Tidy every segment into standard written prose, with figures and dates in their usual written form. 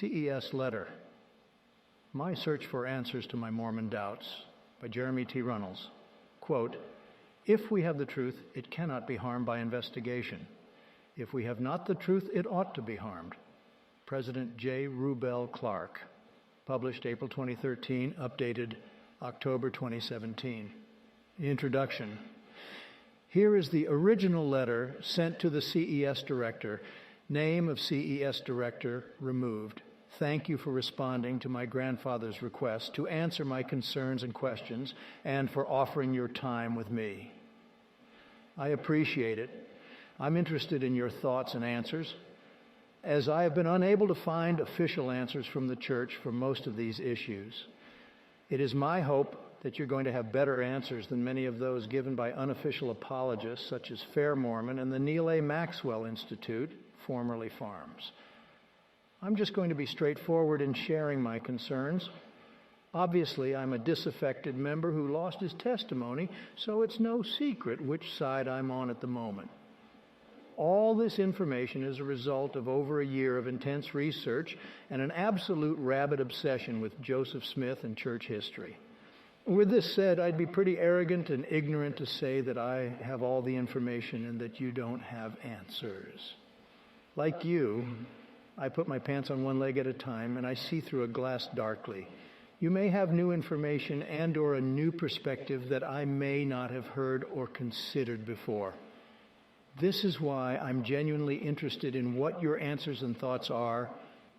CES Letter, My Search for Answers to My Mormon Doubts, by Jeremy T. Runnels. Quote, "If we have the truth, it cannot be harmed by investigation. If we have not the truth, it ought to be harmed." President J. Rubel Clark. Published April 2013, updated October 2017. Introduction. Here is the original letter sent to the CES director. Name of CES director removed. Thank you for responding to my grandfather's request to answer my concerns and questions and for offering your time with me. I appreciate it. I'm interested in your thoughts and answers. As I have been unable to find official answers from the church for most of these issues, it is my hope that you're going to have better answers than many of those given by unofficial apologists such as Fair Mormon and the Neil A. Maxwell Institute, formerly FARMS. I'm just going to be straightforward in sharing my concerns. Obviously, I'm a disaffected member who lost his testimony, so it's no secret which side I'm on at the moment. All this information is a result of over a year of intense research and an absolute rabid obsession with Joseph Smith and church history. With this said, I'd be pretty arrogant and ignorant to say that I have all the information and that you don't have answers. Like you, I put my pants on one leg at a time and I see through a glass darkly. You may have new information and or a new perspective that I may not have heard or considered before. This is why I'm genuinely interested in what your answers and thoughts are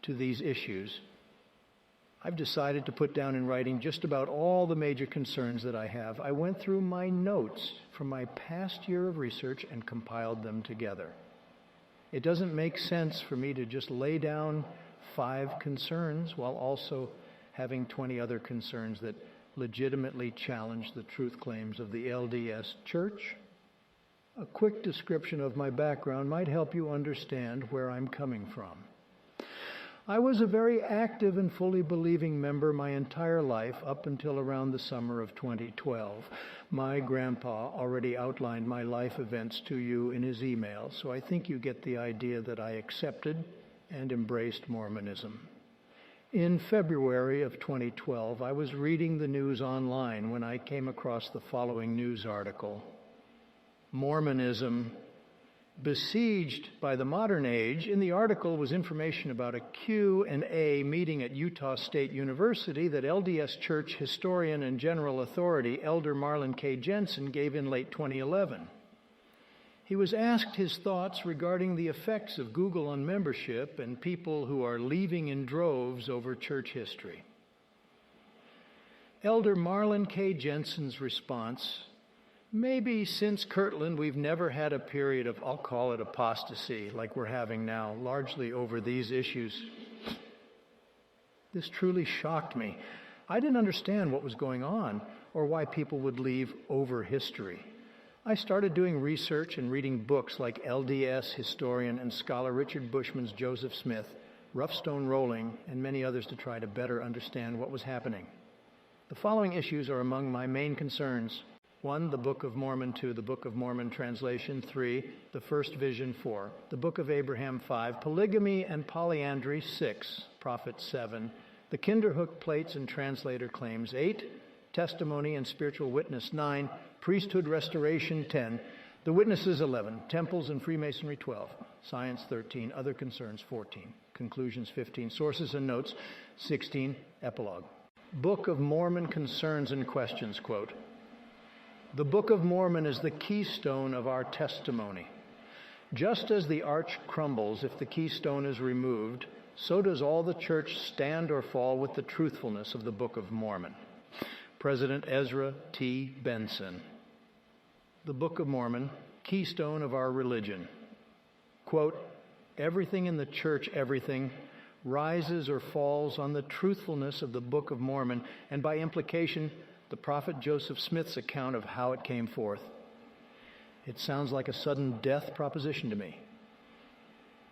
to these issues. I've decided to put down in writing just about all the major concerns that I have. I went through my notes from my past year of research and compiled them together. It doesn't make sense for me to just lay down 5 concerns while also having 20 other concerns that legitimately challenge the truth claims of the LDS Church. A quick description of my background might help you understand where I'm coming from. I was a very active and fully believing member my entire life up until around the summer of 2012. My grandpa already outlined my life events to you in his email, so I think you get the idea that I accepted and embraced Mormonism. In February of 2012, I was reading the news online when I came across the following news article. Mormonism besieged by the modern age. In the article was information about a Q&A meeting at Utah State University that LDS Church historian and general authority Elder Marlon K. Jensen gave in late 2011. He was asked his thoughts regarding the effects of Google on membership and people who are leaving in droves over church history. Elder Marlon K. Jensen's response: "Maybe since Kirtland, we've never had a period of, I'll call it apostasy, like we're having now, largely over these issues." This truly shocked me. I didn't understand what was going on or why people would leave over history. I started doing research and reading books like LDS historian and scholar Richard Bushman's Joseph Smith, Rough Stone Rolling, and many others to try to better understand what was happening. The following issues are among my main concerns. 1, the Book of Mormon. 2, the Book of Mormon translation. 3, the First Vision. 4, the Book of Abraham. 5, polygamy and polyandry. 6, Prophet. 7, the Kinderhook plates and translator claims. 8, testimony and spiritual witness. 9, priesthood restoration. 10, the witnesses. 11, temples and Freemasonry. 12, science. 13, other concerns. 14, conclusions. 15, sources and notes. 16, epilogue. Book of Mormon concerns and questions. Quote, "The Book of Mormon is the keystone of our testimony. Just as the arch crumbles if the keystone is removed, so does all the church stand or fall with the truthfulness of the Book of Mormon." President Ezra T. Benson. The Book of Mormon, keystone of our religion. Quote, "Everything in the church, everything, rises or falls on the truthfulness of the Book of Mormon, and by implication, the prophet Joseph Smith's account of how it came forth." It sounds like a sudden death proposition to me.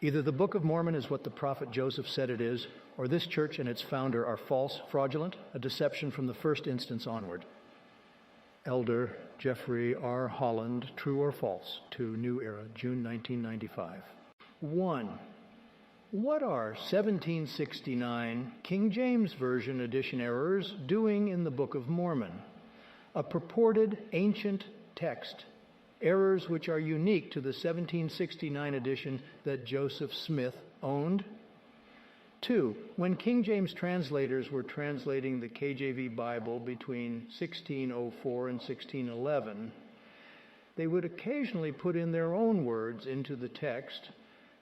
Either the Book of Mormon is what the prophet Joseph said it is, or this church and its founder are false, fraudulent, a deception from the first instance onward. Elder Jeffrey R. Holland, True or False, to New Era, June 1995. 1. What are 1769 King James Version edition errors doing in the Book of Mormon, a purported ancient text? Errors which are unique to the 1769 edition that Joseph Smith owned. 2. When King James translators were translating the KJV Bible between 1604 and 1611, they would occasionally put in their own words into the text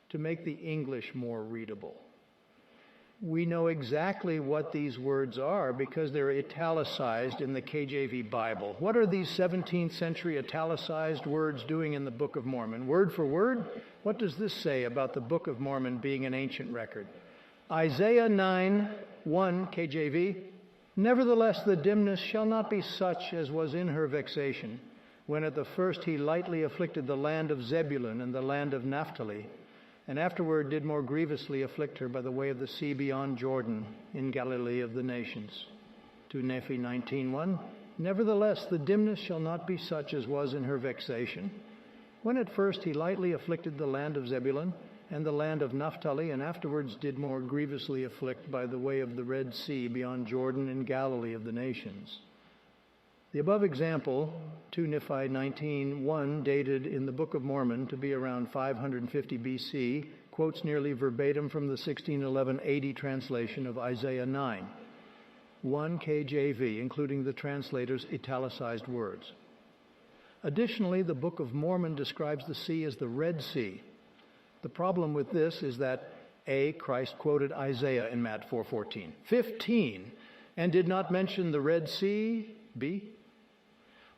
to make the English more readable. We know exactly what these words are because they're italicized in the KJV Bible. What are these 17th century italicized words doing in the Book of Mormon? Word for word, what does this say about the Book of Mormon being an ancient record? Isaiah 9:1 KJV, "Nevertheless the dimness shall not be such as was in her vexation, when at the first he lightly afflicted the land of Zebulun and the land of Naphtali, and afterward did more grievously afflict her by the way of the sea beyond Jordan, in Galilee of the nations." To Nephi 19:1, "Nevertheless the dimness shall not be such as was in her vexation, when at first he lightly afflicted the land of Zebulun and the land of Naphtali, and afterwards did more grievously afflict by the way of the Red Sea beyond Jordan, in Galilee of the nations." The above example, 2 Nephi 19:1, dated in the Book of Mormon to be around 550 BC, quotes nearly verbatim from the 1611 AD translation of Isaiah 9, 1 KJV, including the translator's italicized words. Additionally, the Book of Mormon describes the sea as the Red Sea. The problem with this is that A, Christ quoted Isaiah in Matt 4:14, 15, and did not mention the Red Sea. B,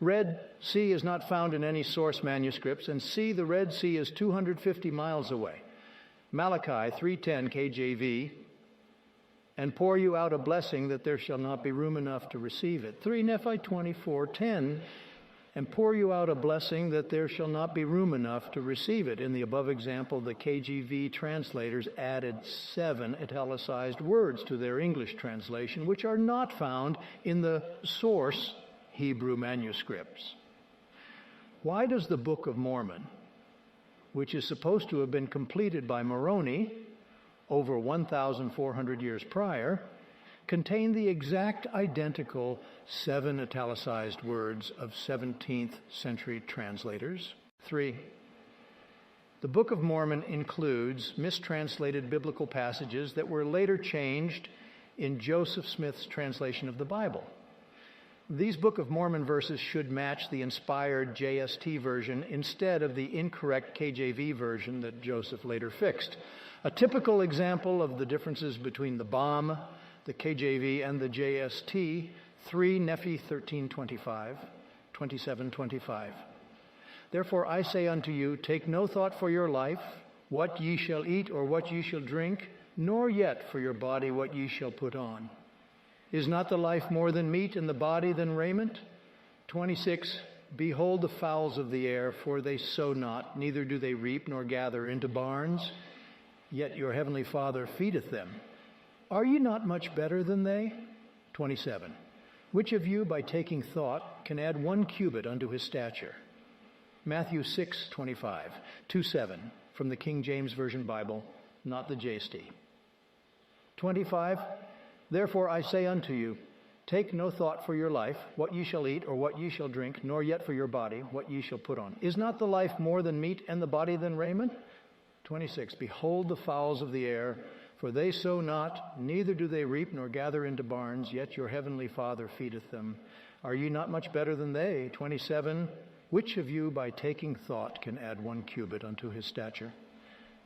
Red Sea is not found in any source manuscripts, and C, the Red Sea is 250 miles away. Malachi 3:10 KJV, "And pour you out a blessing that there shall not be room enough to receive it." 3 Nephi 24:10, "And pour you out a blessing that there shall not be room enough to receive it." In the above example, the KJV translators added 7 italicized words to their English translation, which are not found in the source Hebrew manuscripts. Why does the Book of Mormon, which is supposed to have been completed by Moroni over 1,400 years prior, contain the exact identical 7 italicized words of 17th century translators? 3. The Book of Mormon includes mistranslated biblical passages that were later changed in Joseph Smith's translation of the Bible. These Book of Mormon verses should match the inspired JST version instead of the incorrect KJV version that Joseph later fixed. A typical example of the differences between the BOM, the KJV, and the JST, 3 Nephi 13:25, 27:25. "Therefore I say unto you, take no thought for your life, what ye shall eat or what ye shall drink, nor yet for your body what ye shall put on. Is not the life more than meat, and the body than raiment?" 26, "Behold the fowls of the air, for they sow not, neither do they reap, nor gather into barns, yet your heavenly Father feedeth them. Are ye not much better than they?" 27, "Which of you, by taking thought, can add 1 cubit unto his stature?" Matthew 6:25, 2:7, from the King James Version Bible, not the JST. 25, "Therefore I say unto you, take no thought for your life, what ye shall eat or what ye shall drink, nor yet for your body, what ye shall put on. Is not the life more than meat, and the body than raiment?" 26, "Behold the fowls of the air, for they sow not, neither do they reap, nor gather into barns, yet your heavenly Father feedeth them. Are ye not much better than they?" 27, "Which of you by taking thought can add 1 cubit unto his stature?"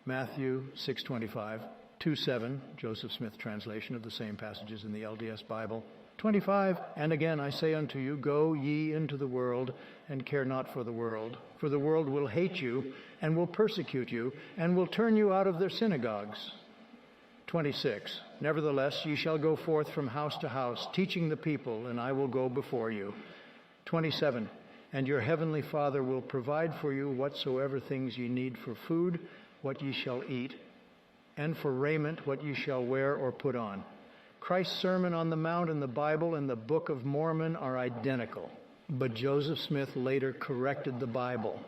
Matthew 6:25, 2:7, Joseph Smith translation of the same passages in the LDS Bible. 25, "And again I say unto you, go ye into the world, and care not for the world. For the world will hate you, and will persecute you, and will turn you out of their synagogues." 26, "Nevertheless ye shall go forth from house to house, teaching the people, and I will go before you." 27, "And your heavenly Father will provide for you whatsoever things ye need for food, what ye shall eat, and for raiment what ye shall wear or put on." Christ's Sermon on the Mount and the Bible and the Book of Mormon are identical, but Joseph Smith later corrected the Bible.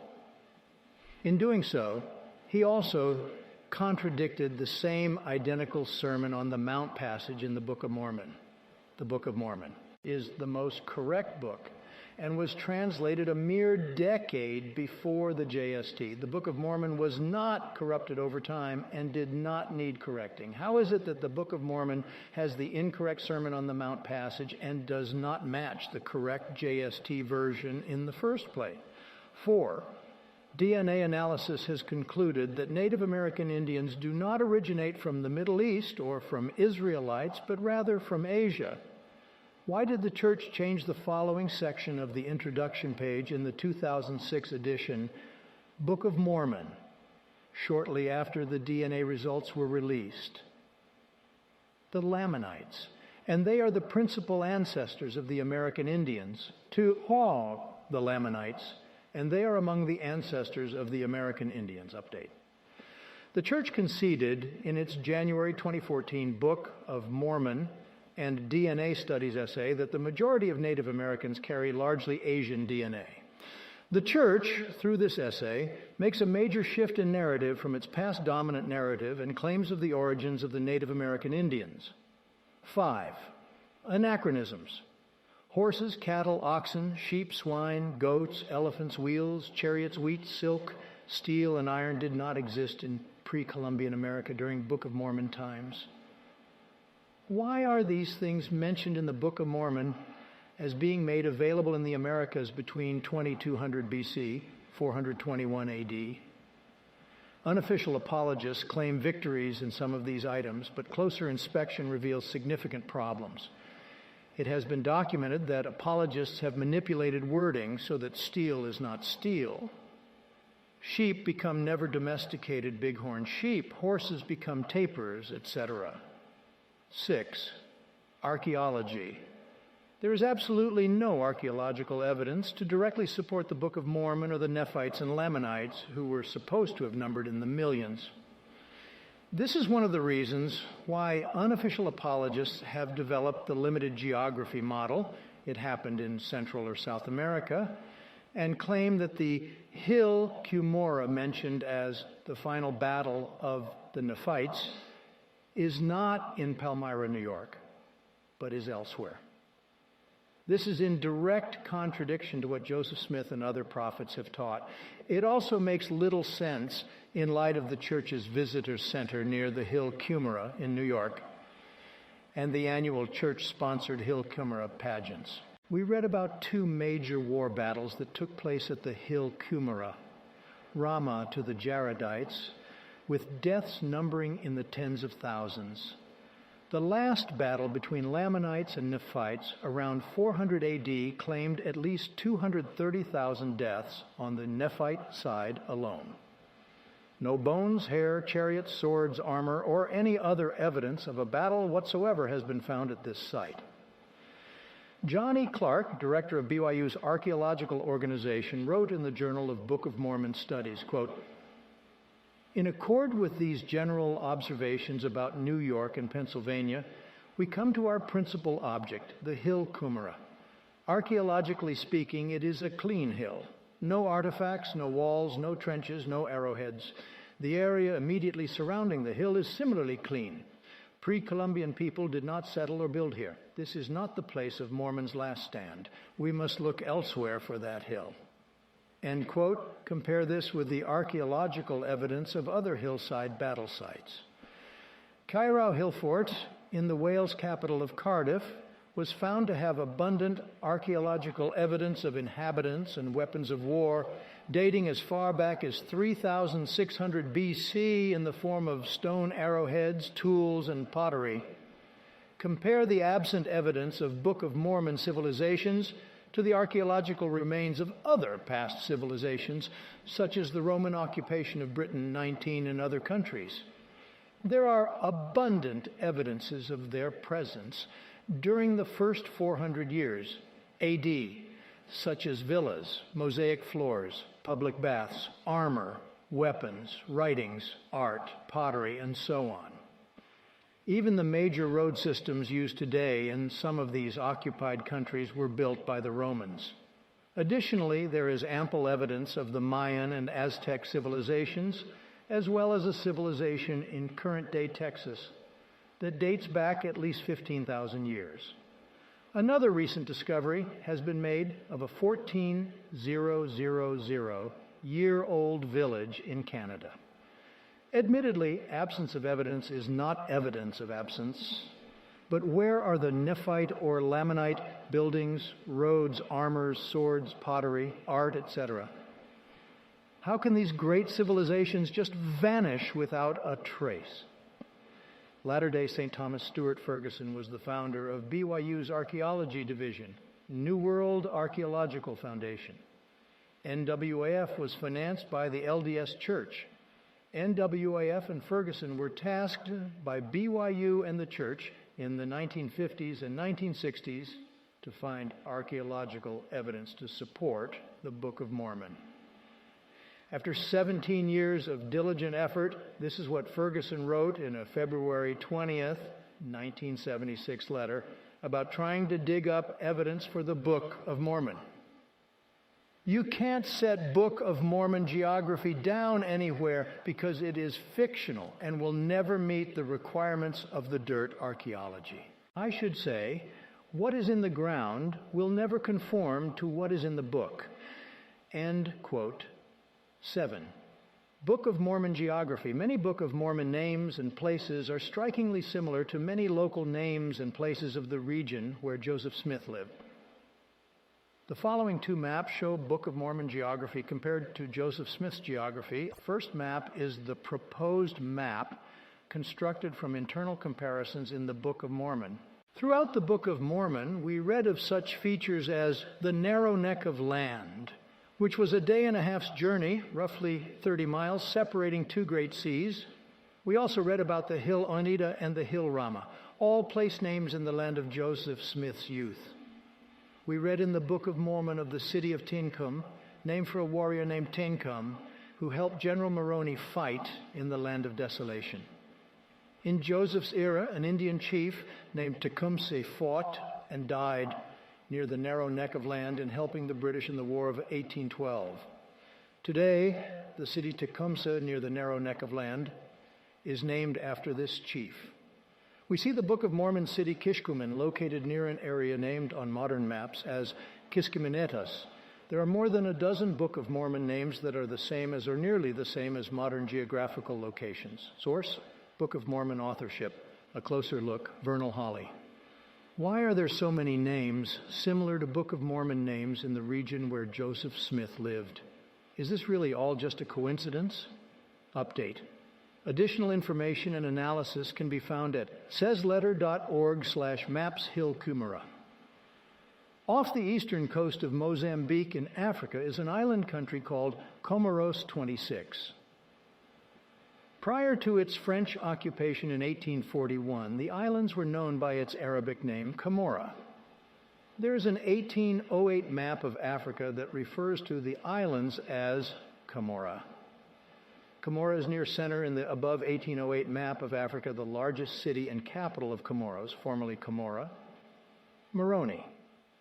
In doing so, he also contradicted the same identical Sermon on the Mount passage in the Book of Mormon. The Book of Mormon is the most correct book and was translated a mere decade before the JST. The Book of Mormon was not corrupted over time and did not need correcting. How is it that the Book of Mormon has the incorrect Sermon on the Mount passage and does not match the correct JST version in the first place? 4. DNA analysis has concluded that Native American Indians do not originate from the Middle East or from Israelites, but rather from Asia. Why did the church change the following section of the introduction page in the 2006 edition, Book of Mormon, shortly after the DNA results were released? The Lamanites, and they are the principal ancestors of the American Indians, to all the Lamanites, and they are among the ancestors of the American Indians. Update. The church conceded in its January 2014 Book of Mormon and DNA Studies essay that the majority of Native Americans carry largely Asian DNA. The church, through this essay, makes a major shift in narrative from its past dominant narrative and claims of the origins of the Native American Indians. 5. Anachronisms. Horses, cattle, oxen, sheep, swine, goats, elephants, wheels, chariots, wheat, silk, steel, and iron did not exist in pre-Columbian America during Book of Mormon times. Why are these things mentioned in the Book of Mormon as being made available in the Americas between 2200 BC, 421 AD? Unofficial apologists claim victories in some of these items, but closer inspection reveals significant problems. It has been documented that apologists have manipulated wording so that steel is not steel. Sheep become never domesticated bighorn sheep. Horses become tapirs, etc. 6. Archaeology. There is absolutely no archaeological evidence to directly support the Book of Mormon or the Nephites and Lamanites, who were supposed to have numbered in the millions. This is one of the reasons why unofficial apologists have developed the limited geography model. It happened in Central or South America, and claim that the hill Cumorah, mentioned as the final battle of the Nephites, is not in Palmyra, New York, but is elsewhere. This is in direct contradiction to what Joseph Smith and other prophets have taught. It also makes little sense in light of the church's visitor center near the Hill Cumorah in New York and the annual church-sponsored Hill Cumorah pageants. We read about 2 major war battles that took place at the Hill Cumorah, Ramah to the Jaredites, with deaths numbering in the tens of thousands. The last battle between Lamanites and Nephites around 400 AD claimed at least 230,000 deaths on the Nephite side alone. No bones, hair, chariots, swords, armor, or any other evidence of a battle whatsoever has been found at this site. John E. Clark, director of BYU's Archaeological organization, wrote in the Journal of Book of Mormon Studies, quote, "In accord with these general observations about New York and Pennsylvania, we come to our principal object, the Hill Cumorah. Archaeologically speaking, it is a clean hill. No artifacts, no walls, no trenches, no arrowheads. The area immediately surrounding the hill is similarly clean. Pre-Columbian people did not settle or build here. This is not the place of Mormon's last stand. We must look elsewhere for that hill." End quote. Compare this with the archaeological evidence of other hillside battle sites. Caerau Hill Fort, in the Wales capital of Cardiff, was found to have abundant archaeological evidence of inhabitants and weapons of war dating as far back as 3,600 BC in the form of stone arrowheads, tools, and pottery. Compare the absent evidence of Book of Mormon civilizations to the archaeological remains of other past civilizations, such as the Roman occupation of Britain, 19, and other countries. There are abundant evidences of their presence during the first 400 years AD, such as villas, mosaic floors, public baths, armor, weapons, writings, art, pottery, and so on. Even the major road systems used today in some of these occupied countries were built by the Romans. Additionally, there is ample evidence of the Mayan and Aztec civilizations as well as a civilization in current-day Texas that dates back at least 15,000 years. Another recent discovery has been made of a 14,000-year-old village in Canada. Admittedly, absence of evidence is not evidence of absence, but where are the Nephite or Lamanite buildings, roads, armors, swords, pottery, art, etc.? How can these great civilizations just vanish without a trace? Latter-day St. Thomas Stewart Ferguson was the founder of BYU's Archaeology Division, New World Archaeological Foundation. NWAF was financed by the LDS Church. NWAF and Ferguson were tasked by BYU and the Church in the 1950s and 1960s to find archaeological evidence to support the Book of Mormon. After 17 years of diligent effort, this is what Ferguson wrote in a February 20th, 1976 letter about trying to dig up evidence for the Book of Mormon. You can't set Book of Mormon geography down anywhere because it is fictional and will never meet the requirements of the dirt archaeology. I should say, what is in the ground will never conform to what is in the book. End quote. 7. Book of Mormon geography. Many Book of Mormon names and places are strikingly similar to many local names and places of the region where Joseph Smith lived. The following two maps show Book of Mormon geography compared to Joseph Smith's geography. The first map is the proposed map constructed from internal comparisons in the Book of Mormon. Throughout the Book of Mormon, we read of such features as the narrow neck of land, which was a day and a half's journey, roughly 30 miles, separating two great seas. We also read about the hill Oneida and the hill Ramah, all place names in the land of Joseph Smith's youth. We read in the Book of Mormon of the city of Tinkum, named for a warrior named Tinkum, who helped General Moroni fight in the land of desolation. In Joseph's era, an Indian chief named Tecumseh fought and died near the narrow neck of land in helping the British in the War of 1812. Today, the city Tecumseh near the narrow neck of land is named after this chief. We see the Book of Mormon city Kishkumen located near an area named on modern maps as Kiskiminetas. There are more than a dozen Book of Mormon names that are the same as or nearly the same as modern geographical locations. Source, Book of Mormon authorship. A closer look, Vernal Holly. Why are there so many names similar to Book of Mormon names in the region where Joseph Smith lived? Is this really all just a coincidence? Update. Additional information and analysis can be found at saysletter.org/mapshillcumara. Off the eastern coast of Mozambique in Africa is an island country called Comoros 26. Prior to its French occupation in 1841, the islands were known by its Arabic name, Comora. There is an 1808 map of Africa that refers to the islands as Comora. Comora is near center in the above 1808 map of Africa, the largest city and capital of Comoros, formerly Comora. Moroni.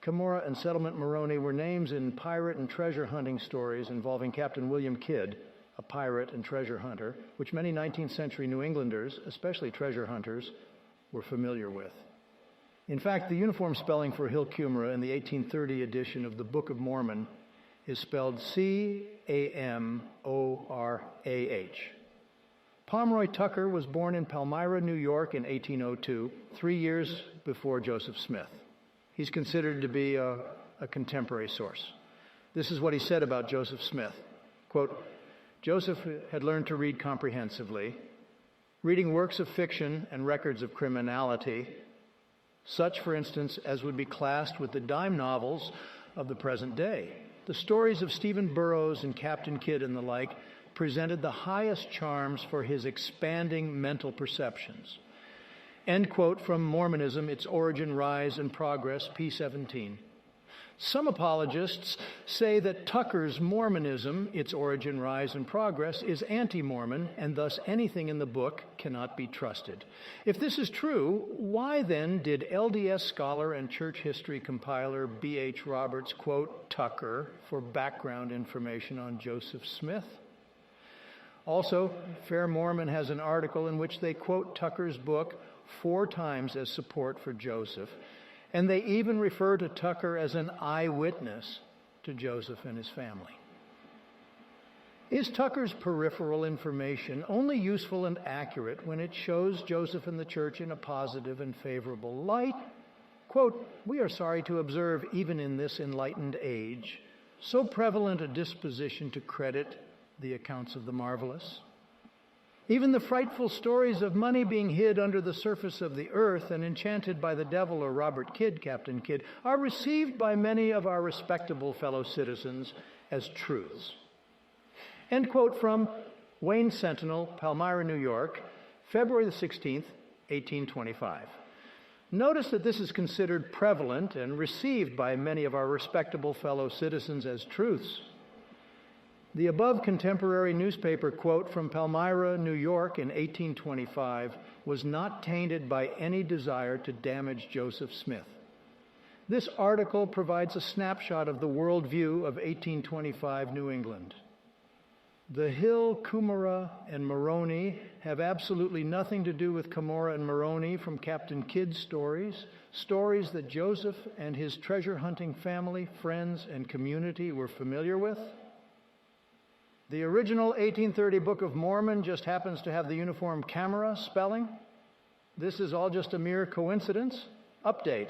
Comora and Settlement Moroni were names in pirate and treasure hunting stories involving Captain William Kidd, a pirate and treasure hunter, which many 19th century New Englanders, especially treasure hunters, were familiar with. In fact, the uniform spelling for Hill Cumara in the 1830 edition of the Book of Mormon is spelled C-A-M-O-R-A-H. Pomeroy Tucker was born in Palmyra, New York in 1802, 3 years before Joseph Smith. He's considered to be a contemporary source. This is what he said about Joseph Smith. Quote, Joseph had learned to read comprehensively, reading works of fiction and records of criminality, such, for instance, as would be classed with the dime novels of the present day. The stories of Stephen Burroughs and Captain Kidd and the like presented the highest charms for his expanding mental perceptions. End quote from Mormonism, Its Origin, Rise, and Progress, p. 17. Some apologists say that Tucker's Mormonism, Its Origin, Rise, and Progress, is anti-Mormon, and thus anything in the book cannot be trusted. If this is true, why then did LDS scholar and church history compiler B.H. Roberts quote Tucker for background information on Joseph Smith? Also, Fair Mormon has an article in which they quote Tucker's book 4 times as support for Joseph, and they even refer to Tucker as an eyewitness to Joseph and his family. Is Tucker's peripheral information only useful and accurate when it shows Joseph and the church in a positive and favorable light? Quote, "We are sorry to observe, even in this enlightened age, so prevalent a disposition to credit the accounts of the marvelous. Even the frightful stories of money being hid under the surface of the earth and enchanted by the devil or Robert Kidd, Captain Kidd, are received by many of our respectable fellow citizens as truths." End quote from Wayne Sentinel, Palmyra, New York, February the 16th, 1825. Notice that this is considered prevalent and received by many of our respectable fellow citizens as truths. The above contemporary newspaper quote from Palmyra, New York in 1825 was not tainted by any desire to damage Joseph Smith. This article provides a snapshot of the worldview of 1825 New England. The Hill, Cumorah, and Moroni have absolutely nothing to do with Cumorah and Moroni from Captain Kidd's stories that Joseph and his treasure-hunting family, friends, and community were familiar with. The original 1830 Book of Mormon just happens to have the uniform camera spelling. This is all just a mere coincidence. Update.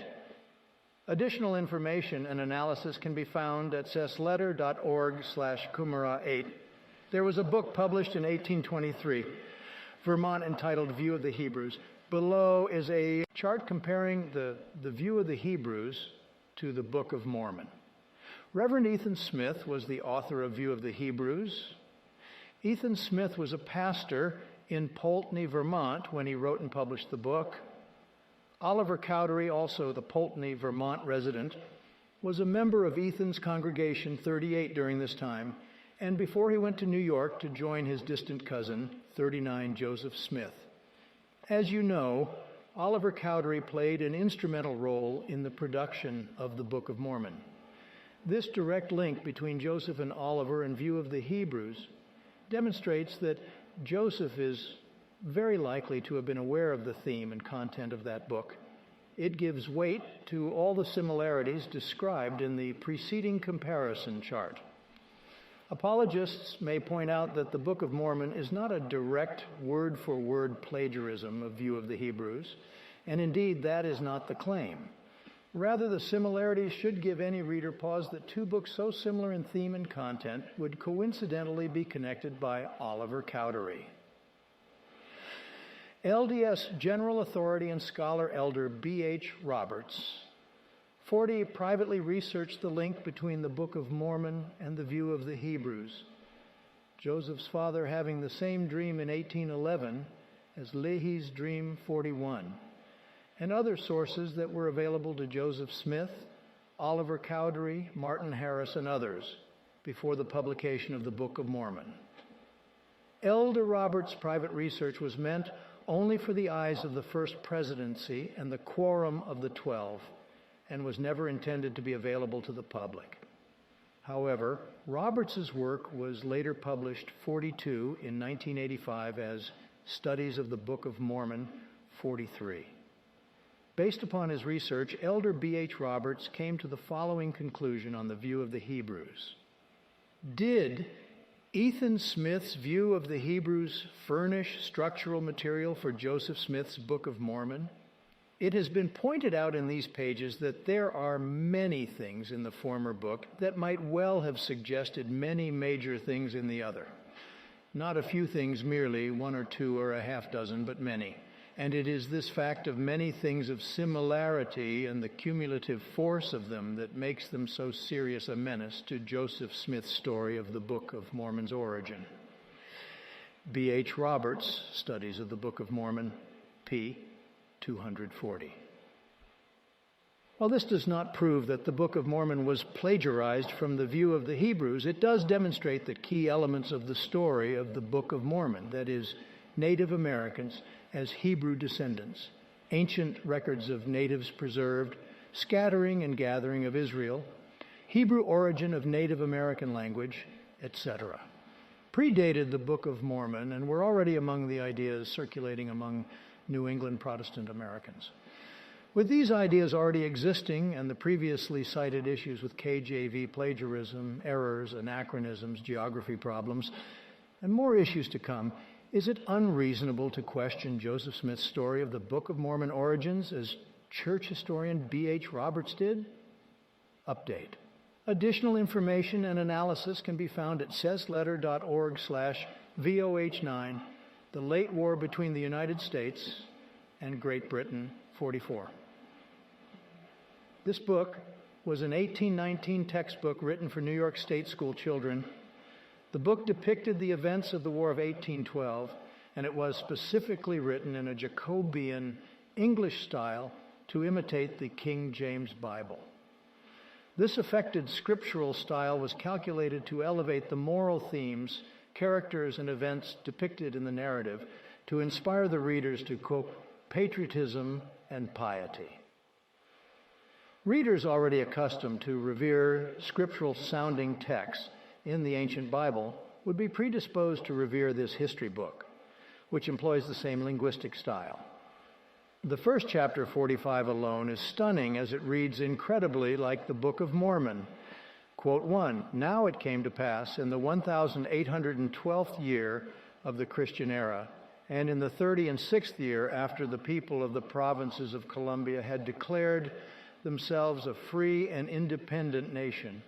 Additional information and analysis can be found at cessletter.org/Cumorah8. There was a book published in 1823, Vermont, entitled View of the Hebrews. Below is a chart comparing the View of the Hebrews to the Book of Mormon. Reverend Ethan Smith was the author of View of the Hebrews. Ethan Smith was a pastor in Poultney, Vermont, when he wrote and published the book. Oliver Cowdery, also the Poultney, Vermont resident, was a member of Ethan's congregation 38 during this time, and before he went to New York to join his distant cousin, 39 Joseph Smith. As you know, Oliver Cowdery played an instrumental role in the production of the Book of Mormon. This direct link between Joseph and Oliver and View of the Hebrews demonstrates that Joseph is very likely to have been aware of the theme and content of that book. It gives weight to all the similarities described in the preceding comparison chart. Apologists may point out that the Book of Mormon is not a direct word-for-word plagiarism of View of the Hebrews, and indeed that is not the claim. Rather, the similarities should give any reader pause that 2 books so similar in theme and content would coincidentally be connected by Oliver Cowdery. LDS General Authority and Scholar Elder B.H. Roberts, 40, privately researched the link between the Book of Mormon and the View of the Hebrews, Joseph's father having the same dream in 1811 as Leahy's Dream 41, and other sources that were available to Joseph Smith, Oliver Cowdery, Martin Harris, and others before the publication of the Book of Mormon. Elder Roberts' private research was meant only for the eyes of the First Presidency and the Quorum of the 12, and was never intended to be available to the public. However, Roberts's work was later published 42 in 1985 as Studies of the Book of Mormon 43. Based upon his research, Elder B.H. Roberts came to the following conclusion on the View of the Hebrews. Did Ethan Smith's View of the Hebrews furnish structural material for Joseph Smith's Book of Mormon? It has been pointed out in these pages that there are many things in the former book that might well have suggested many major things in the other. Not a few things merely, 1 or 2 or a half dozen, but many. And it is this fact of many things of similarity and the cumulative force of them that makes them so serious a menace to Joseph Smith's story of the Book of Mormon's origin. B.H. Roberts, Studies of the Book of Mormon, p. 240. While this does not prove that the Book of Mormon was plagiarized from the View of the Hebrews, it does demonstrate the key elements of the story of the Book of Mormon, that is, Native Americans as Hebrew descendants, ancient records of natives preserved, scattering and gathering of Israel, Hebrew origin of Native American language, etc. predated the Book of Mormon and were already among the ideas circulating among New England Protestant Americans. With these ideas already existing and the previously cited issues with KJV plagiarism, errors, anachronisms, geography problems, and more issues to come, is it unreasonable to question Joseph Smith's story of the Book of Mormon origins as church historian B.H. Roberts did? Update. Additional information and analysis can be found at saysletter.org/VOH9, The Late War Between the United States and Great Britain, 44. This book was an 1819 textbook written for New York State school children. The book depicted the events of the War of 1812, and it was specifically written in a Jacobean English style to imitate the King James Bible. This affected scriptural style was calculated to elevate the moral themes, characters, and events depicted in the narrative to inspire the readers to, quote, patriotism and piety. Readers already accustomed to revere scriptural-sounding texts in the ancient Bible would be predisposed to revere this history book, which employs the same linguistic style. The first chapter, 45 alone, is stunning as it reads incredibly like the Book of Mormon. Quote 1, "Now it came to pass in the 1812th year of the Christian era, and in the 36th year after the people of the provinces of Columbia had declared themselves a free and independent nation.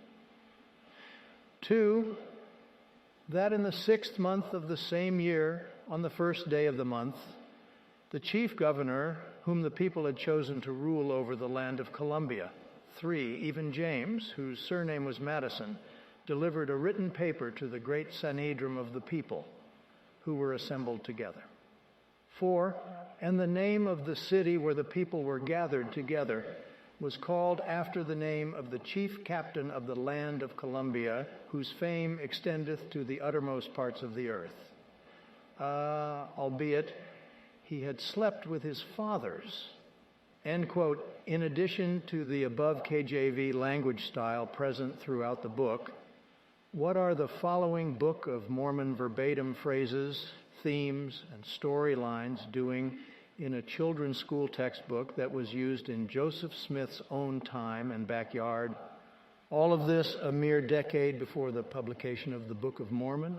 2, that in the 6th month of the same year, on the first day of the month, the chief governor, whom the people had chosen to rule over the land of Columbia. 3, even James, whose surname was Madison, delivered a written paper to the great Sanhedrin of the people, who were assembled together. 4, and the name of the city where the people were gathered together was called after the name of the chief captain of the land of Columbia, whose fame extendeth to the uttermost parts of the earth. Albeit he had slept with his fathers." End quote. In addition to the above KJV language style present throughout the book, what are the following Book of Mormon verbatim phrases, themes, and storylines doing in a children's school textbook that was used in Joseph Smith's own time and backyard? All of this a mere decade before the publication of the Book of Mormon.